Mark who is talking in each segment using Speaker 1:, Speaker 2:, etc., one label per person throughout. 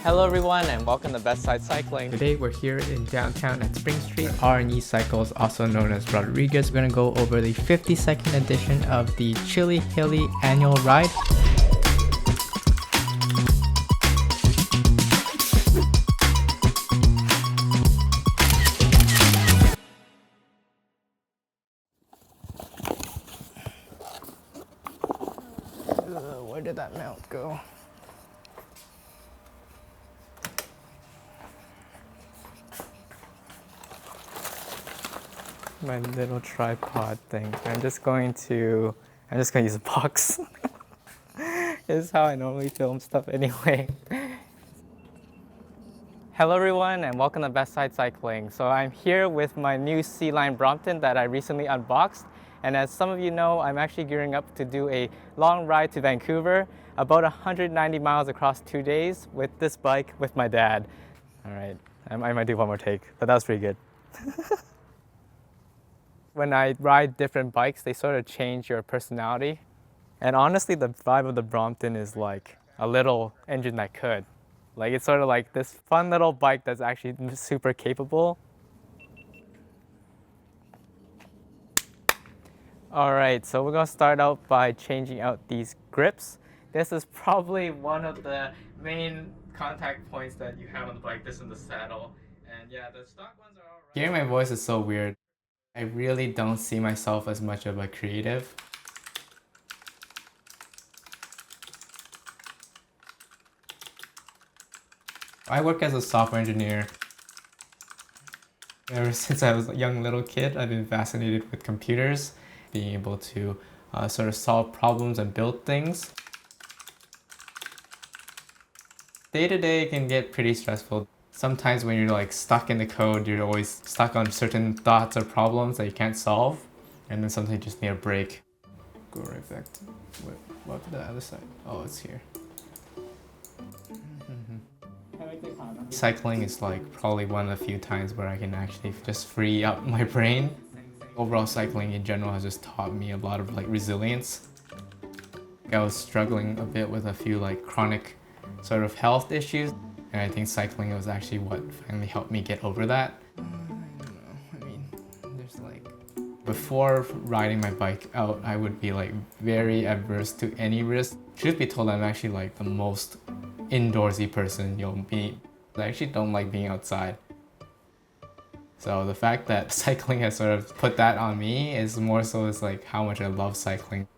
Speaker 1: Hello everyone and welcome to Best Side Cycling.
Speaker 2: Today we're here in downtown at Spring Street. R&E Cycles, also known as Rodriguez. We're going to go over the 52nd edition of the Chili Hilly annual ride. Where did that mount go? My little tripod thing. I'm just going to use a box. This is how I normally film stuff anyway.
Speaker 1: Hello everyone and welcome to Best Side Cycling. So I'm here with my new C-Line Brompton that I recently unboxed. And as some of you know, I'm actually gearing up to do a long ride to Vancouver, about 190 miles across 2 days with this bike with my dad. All right, I might do one more take, but that was pretty good. When I ride different bikes, they sort of change your personality. And honestly, the vibe of the Brompton is like a little engine that could. Like it's sort of like this fun little bike that's actually super capable. All right, so we're gonna start out by changing out these grips. This is probably one of the main contact points that you have on the bike, this in the saddle. And yeah, the stock ones are all right.
Speaker 2: Hearing my voice is so weird. I really don't see myself as much of a creative. I work as a software engineer. Ever since I was a young little kid, I've been fascinated with computers, being able to sort of solve problems and build things. Day to day can get pretty stressful. Sometimes when you're like stuck in the code, you're always stuck on certain thoughts or problems that you can't solve. And then sometimes you just need a break. Go right back to, what the other side? Oh, it's here. Cycling is like probably one of the few times where I can actually just free up my brain. Overall, cycling in general has just taught me a lot of like resilience. I was struggling a bit with a few like chronic sort of health issues. And I think cycling was actually what finally helped me get over that. I don't know, I mean, there's like... Before riding my bike out, I would be like very adverse to any risk. Truth be told, I'm actually like the most indoorsy person you'll meet. I actually don't like being outside. So the fact that cycling has sort of put that on me is more so as like how much I love cycling.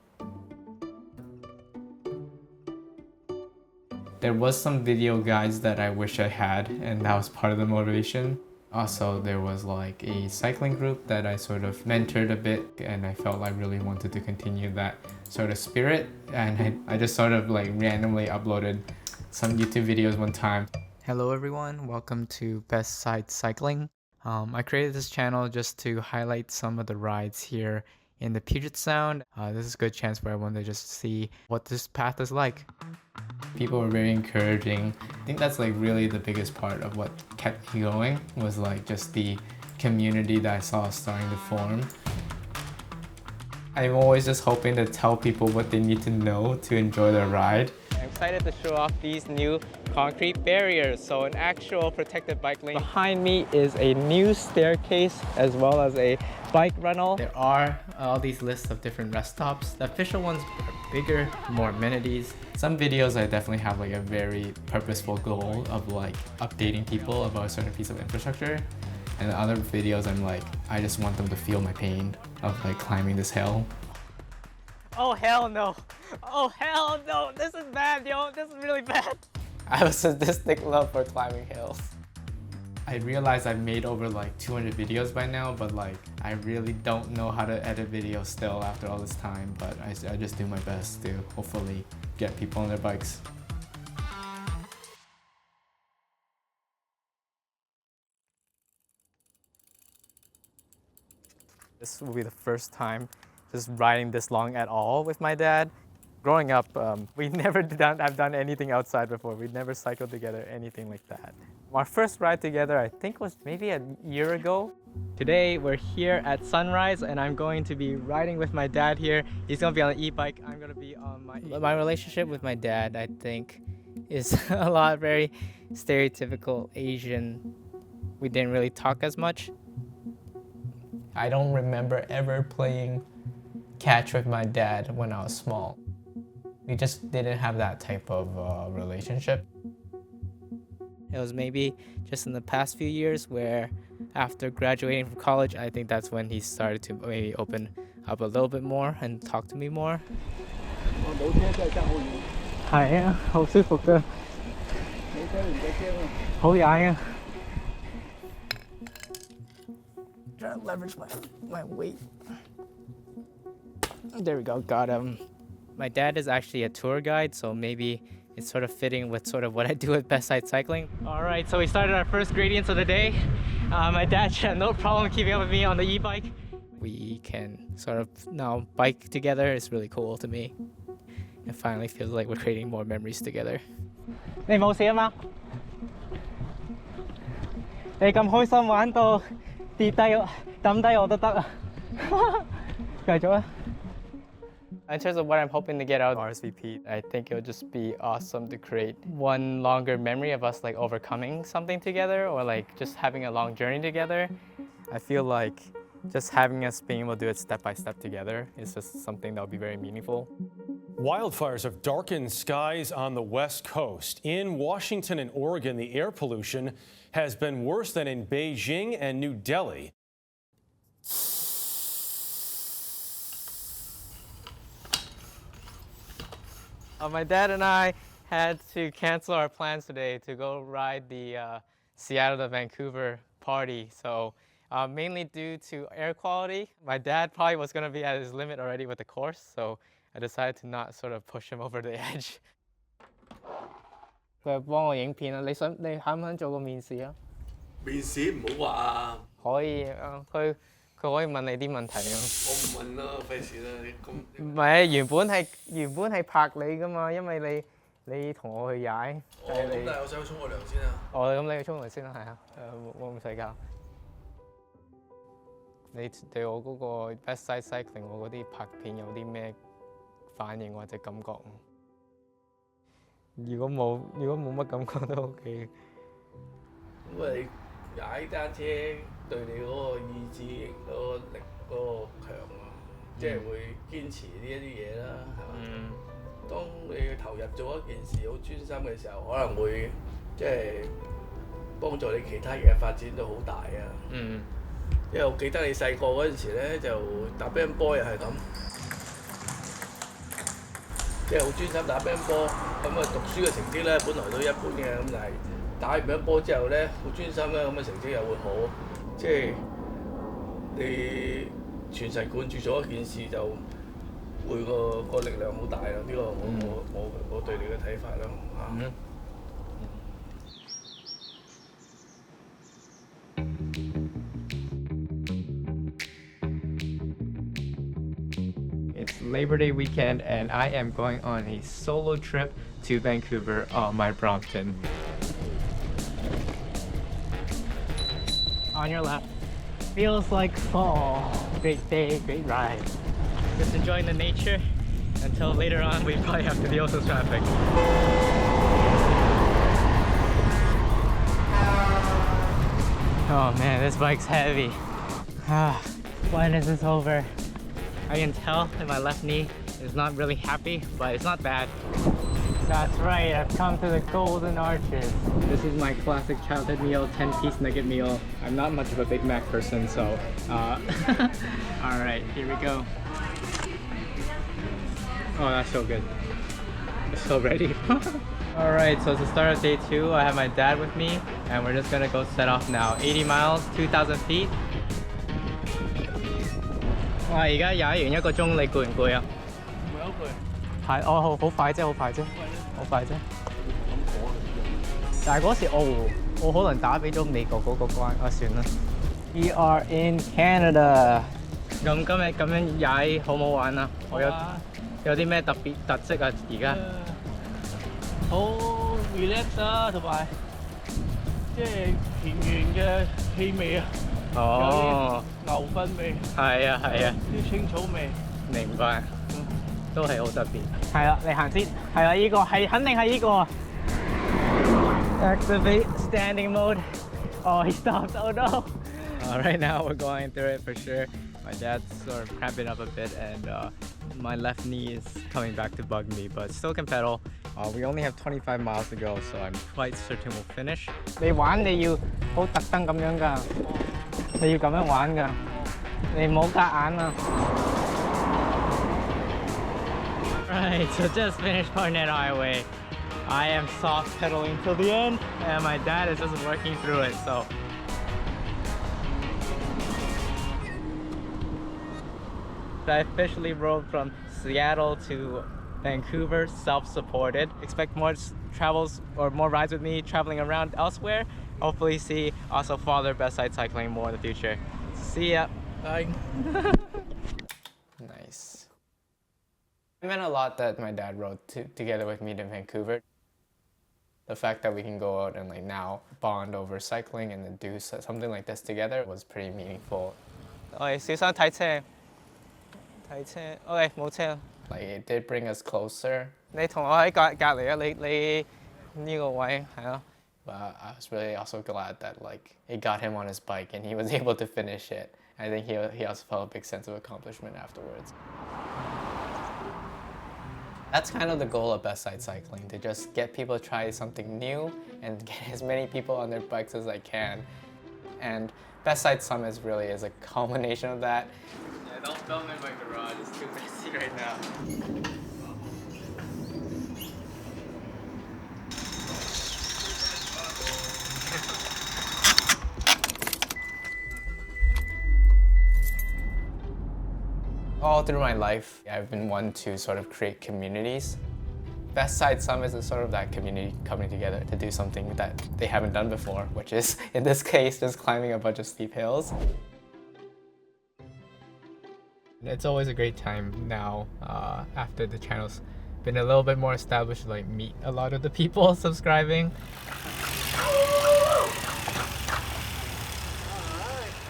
Speaker 2: There was some video guides that I wish I had, and that was part of the motivation. Also, there was like a cycling group that I sort of mentored a bit, and I felt I really wanted to continue that sort of spirit. And I just sort of like randomly uploaded some YouTube videos one time. Hello everyone, welcome to Best Side Cycling. I created this channel just to highlight some of the rides here in the Puget Sound. This is a good chance for everyone to just see what this path is like. People were very encouraging. I think that's like really the biggest part of what kept me going, was like just the community that I saw starting to form. I'm always just hoping to tell people what they need to know to enjoy their ride.
Speaker 1: I'm excited to show off these new concrete barriers. So an actual protected bike lane. Behind me is a new staircase as well as a bike rental.
Speaker 2: There are all these lists of different rest stops. The official ones are bigger, more amenities. Some videos I definitely have like a very purposeful goal of like updating people about a certain piece of infrastructure. And the other videos I'm like, I just want them to feel my pain of like climbing this hill.
Speaker 1: Oh hell no! Oh hell no! This is bad, yo! This is really bad! I have a sadistic love for climbing hills.
Speaker 2: I realize I've made over like 200 videos by now, but like I really don't know how to edit videos still after all this time, but I just do my best to hopefully get people on their bikes.
Speaker 1: This will be the first time just riding this long at all with my dad. Growing up, we never have done anything outside before. We never cycled together, anything like that. Our first ride together, I think, was maybe a year ago. Today, we're here at sunrise, and I'm going to be riding with my dad here. He's going to be on an e-bike. I'm going to be on my e-bike.
Speaker 2: My relationship with my dad, I think,
Speaker 1: is a lot very stereotypical Asian. We didn't really talk as much.
Speaker 2: I don't remember ever playing catch with my dad when I was small. We just didn't have that type of relationship.
Speaker 1: It was maybe just in the past few years where after graduating from college, I think that's when he started to maybe open up a little bit more and talk to me more. 係啊，好舒服㗎。好踩啊。Trying to leverage my weight. There we go, got him. My dad is actually a tour guide, so maybe it's sort of fitting with sort of what I do at Best Side Cycling. All right, so we started our first gradients of the day. My dad had no problem keeping up with me on the e-bike. We can sort of now bike together. It's really cool to me. It finally feels like we're creating more memories together. 你冇事啊嘛？你咁開心玩到跌低抌低我都得啊！繼續啊！ In terms of what I'm hoping to get out of RSVP, I think it would just be awesome to create one longer memory of us like overcoming something together or like just having a long journey together. I feel like just having us being able to do it step by step together is just something that would be very meaningful.
Speaker 3: Wildfires have darkened skies on the West Coast. In Washington and Oregon, the air pollution has been worse than in Beijing and New Delhi.
Speaker 1: My dad and I had to cancel our plans today to go ride the Seattle to Vancouver party. So mainly due to air quality. My dad probably was going to be at his limit already with the course, so I decided to not sort of push him over the edge. 佢係幫我影片啊！你肯唔肯做個面試啊？
Speaker 4: 面試唔好話啊！
Speaker 1: 可以啊，佢可以問你啲問題啊。
Speaker 4: 我唔問啦，費事啦，你咁。
Speaker 1: 唔係，原本係拍你噶嘛，因為你同我去踩。
Speaker 4: 哦，咁但係我想去沖個涼先啊。
Speaker 1: 哦，咁你去沖涼先啦，係啊，我唔使教。你對我嗰個 Best Side Cycling 我嗰啲拍片有啲咩反應或者感覺？如果冇乜感覺都 OK。
Speaker 4: 咁啊，你踩單車對你嗰個意志力嗰個力嗰個強啊，即係會堅持呢一啲嘢啦，係嘛？當你投入做一件事好專心嘅時候，可能會即係幫助你其他嘢發展都好大啊。因為我記得你細個嗰陣時咧，就打乒乓波又係咁。即係好專心打乒乓波，咁啊讀書嘅成績咧本來都一般嘅，咁但係打完乒乓波之後咧，好專心咧，咁嘅成績又會好，即係你全神貫注咗一件事就會個力量好大啦。呢個我對你嘅睇法啦嚇。
Speaker 1: It's Labor Day weekend and I am going on a solo trip to Vancouver on my Brompton. On your left. Feels like fall. Great day, great ride. Just enjoying the nature until later on we probably have to deal with some traffic. Oh man, this bike's heavy. When is this over? I can tell that my left knee is not really happy, but it's not bad. That's right, I've come to the Golden Arches. This is my classic childhood meal, 10-piece nugget meal. I'm not much of a Big Mac person, so alright, here we go. Oh, that's so good. I'm so ready. Alright, so it's the start of day 2. I have my dad with me, and we're just gonna go set off now. 80 miles, 2,000 feet. 哇！而家踩完1個鐘，你攰唔攰啊？
Speaker 4: 唔係好攰。
Speaker 1: 係，好快啫，好快啫。但係嗰時我可能打俾咗美國嗰個關，算啦。We are in Canada。咁今日咁樣踩好唔好玩啊？有啲咩特色啊？而家
Speaker 4: 好 relax 啊，同埋即係田園嘅氣味啊！
Speaker 1: 哦，
Speaker 4: 牛糞味，
Speaker 1: 係啊，
Speaker 4: 啲青草味，
Speaker 1: 明白，都係好特別。係啦，你行先，係啦，呢個係肯定係呢個， Activate standing mode. Oh, he stopped. Oh no. Right now we're going through it for sure. My dad's sort of cramping up a bit and my left knee is coming back to bug me, but still can pedal. We only have 25 miles to go, so I'm quite certain we'll finish. 你玩你要好特登咁樣㗎，你要咁樣玩㗎，你唔好夾硬啊。Right, so just finished Barnett Highway. I am soft pedaling till the end, and my dad is just working through it, so. I officially rode from Seattle to Vancouver, self-supported. Expect more travels or more rides with me traveling around elsewhere. Hopefully see also follow Best Side Cycling more in the future. See ya. Bye. Nice. It meant a lot that my dad rode together with me to Vancouver. The fact that we can go out and like now bond over cycling and then do something like this together was pretty meaningful. 小心睇車。睇車 ，OK 冇車。Like it did bring us closer. 你同我喺隔離啊，你呢個位係咯。But I was really also glad that like it got him on his bike and he was able to finish it. I think he also felt a big sense of accomplishment afterwards. That's kind of the goal of Best Side Cycling, to just get people to try something new and get as many people on their bikes as I can. And Best Side Summit really is a culmination of that. Yeah, don't film in my garage, it's too messy right now. All through my life, I've been one to sort of create communities. Best Side Summit is sort of that community coming together to do something that they haven't done before, which is, in this case, just climbing a bunch of steep hills. It's always a great time now, after the channel's been a little bit more established, to like meet a lot of the people subscribing.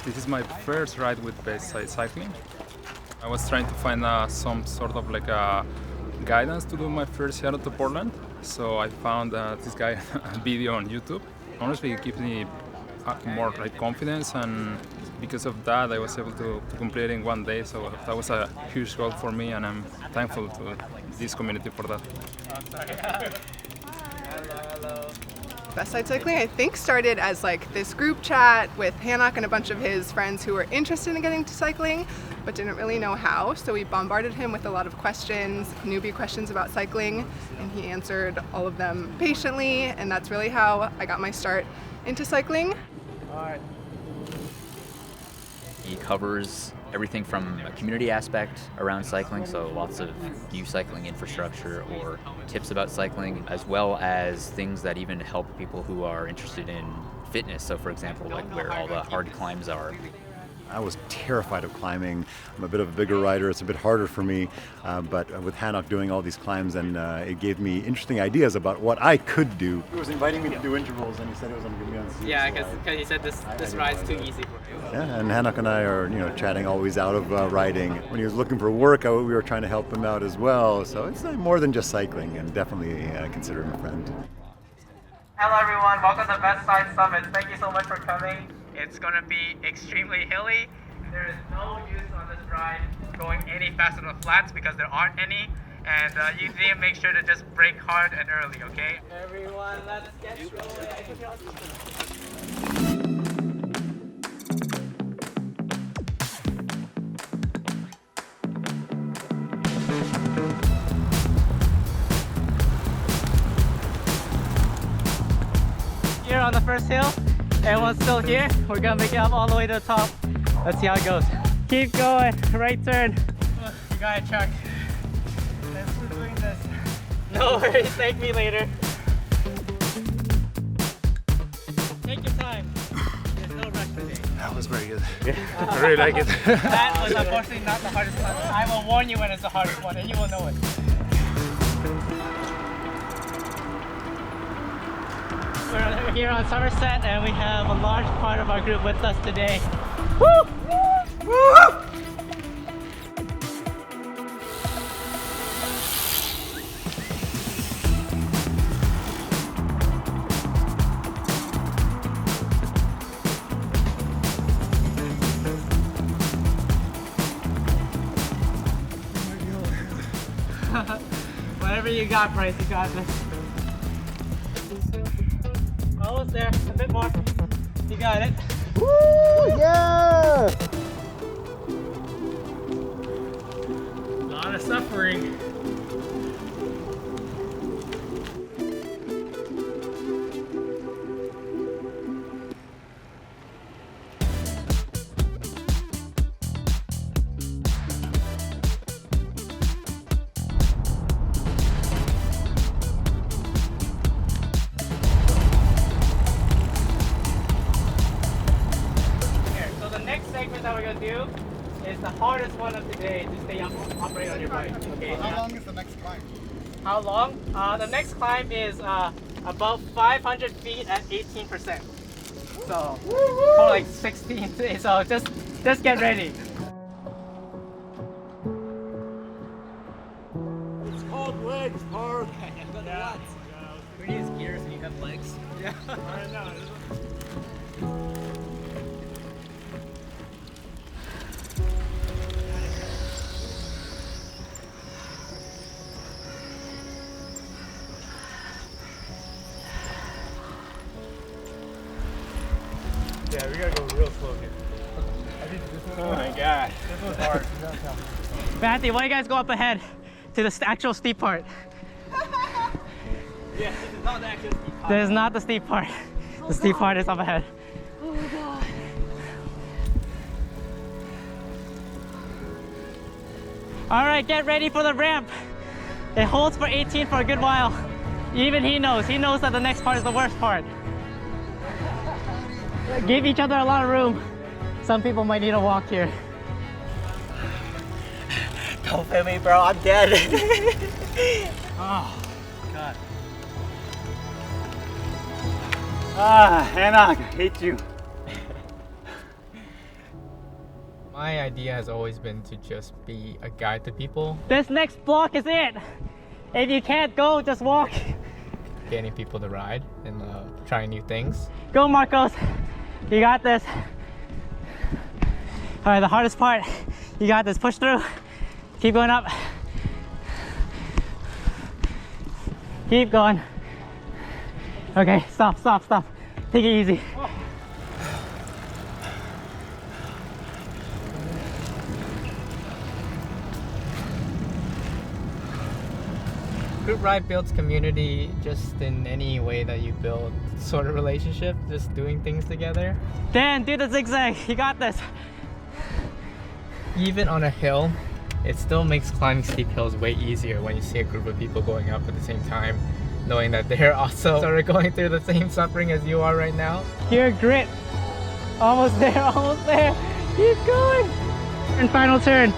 Speaker 5: This is my first ride with Best Side Cycling. I was trying to find some sort of like a guidance to do my first Seattle to Portland. So I found this guy video on YouTube. Honestly, it gives me more like confidence, and because of that I was able to complete it in one day. So that was a huge goal for me, and I'm thankful to this community for that.
Speaker 1: Hello.
Speaker 6: Best Side Cycling, I think, started as like this group chat with Hanoch and a bunch of his friends who were interested in getting to cycling but didn't really know how. So we bombarded him with a lot of questions, newbie questions about cycling, and he answered all of them patiently, and that's really how I got my start into cycling.
Speaker 1: All right.
Speaker 7: He covers everything from a community aspect around cycling, so lots of new cycling infrastructure or tips about cycling, as well as things that even help people who are interested in fitness. So for example, like where all the hard climbs are.
Speaker 8: I was terrified of climbing. I'm a bit of a bigger rider, it's a bit harder for me, but with Hanoch doing all these climbs, and it gave me interesting ideas about what I could do. He was inviting me to do intervals, and he said he was going to give me on seats.
Speaker 1: Yeah, because he said this ride's too easy for you.
Speaker 8: Yeah, and Hanoch and I are, chatting always out of riding. When he was looking for work, we were trying to help him out as well. So it's more than just cycling, and definitely consider him a friend.
Speaker 1: Hello everyone, welcome to Best Side Summit. Thank you so much for coming. It's gonna be extremely hilly. There is no use on this ride going any faster than the flats because there aren't any. And you need to make sure to just brake hard and early, okay? Everyone, let's get Here on the first hill. Everyone's still here. We're gonna make it up all the way to the top. Let's see how it goes. Keep going. Right turn. You got it, Chuck. Let's keep doing this. No worries. Thank me later. Take your time. There's no rush today.
Speaker 5: That was very good. I really like it.
Speaker 1: That was unfortunately not the hardest one. I will warn you when it's the hardest one, and you will know it. We're here on Somerset, and we have a large part of our group with us today. Woo! Woo! Whatever you got, Bryce, you got this. Almost there, a bit more. You got it.
Speaker 9: Woo! Yeah!
Speaker 1: A lot of suffering. Segment that we're gonna do is the hardest one of the day to stay operate on your bike. Okay.
Speaker 9: How long is the next climb?
Speaker 1: How long? The next climb is about 500 feet at 18%. So more like 16. So just get ready.
Speaker 9: It's called legs, Park.
Speaker 1: Yeah. We need gears and you have legs. Yeah. I know.
Speaker 9: Yeah, we gotta go real slow here. I think this one's
Speaker 1: Oh my god.
Speaker 9: This one's hard.
Speaker 1: Matthew, why don't you guys go up ahead to the actual steep part?
Speaker 9: Yeah, this is not the actual steep part.
Speaker 1: This is not the steep part. The steep part is up ahead.
Speaker 10: Oh my god.
Speaker 1: All right, get ready for the ramp. It holds for 18 for a good while. Even he knows that the next part is the worst part. Give each other a lot of room. Some people might need a walk here.
Speaker 9: Don't film me, bro. I'm dead.
Speaker 1: Oh, God.
Speaker 9: Hanoch, I hate you.
Speaker 2: My idea has always been to just be a guide to people,
Speaker 1: This next block is it. If you can't go, just walk.
Speaker 2: getting people to ride and trying new things.
Speaker 1: Go, Marcos. You got this. All right, the hardest part. You got this. Push through. Keep going up. Keep going. Okay, stop. Take it easy.
Speaker 2: Group ride builds community just in any way that you build sort of relationship, just doing things together.
Speaker 1: Dan, do the zigzag. You got this.
Speaker 2: Even on a hill, it still makes climbing steep hills way easier when you see a group of people going up at the same time, knowing that they're also sort of going through the same suffering as you are right now.
Speaker 1: Pure grit. Almost there, almost there. Keep going. And final turn.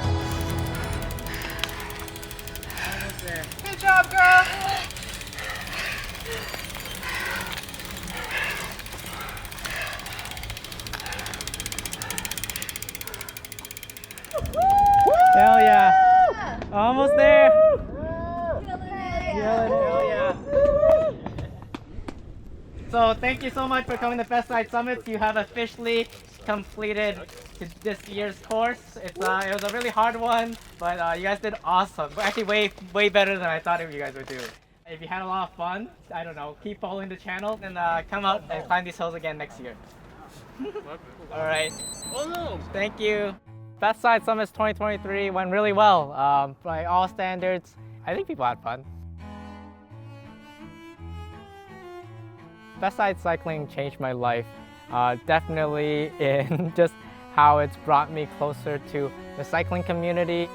Speaker 6: Good job, girl.
Speaker 1: Hell yeah. Almost there.
Speaker 10: Hell
Speaker 1: yeah. So thank you so much for coming to Best Side Summits. You have officially completed this year's course. It was a really hard one, but you guys did awesome. Actually, way better than I thought you guys would do. If you had a lot of fun, I don't know, keep following the channel and come out and climb these hills again next year. All right. Thank you. Best Side Summits 2023 went really well. By all standards, I think people had fun. Best Side Cycling changed my life, definitely in just how it's brought me closer to the cycling community.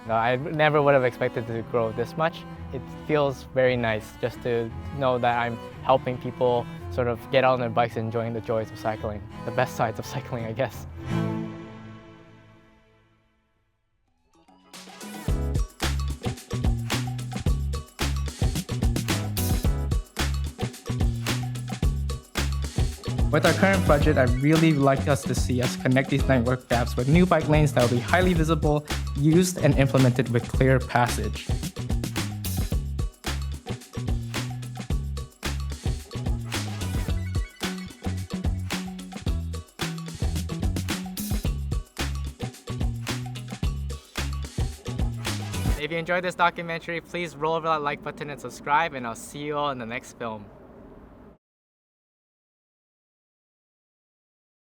Speaker 1: No, I never would have expected to grow this much. It feels very nice just to know that I'm helping people sort of get out on their bikes and enjoying the joys of cycling, the best sides of cycling, I guess. With our current budget, I'd really like us to see us connect these network gaps with new bike lanes that will be highly visible, used, and implemented with clear passage. If you enjoyed this documentary, please roll over that like button and subscribe, and I'll see you all in the next film.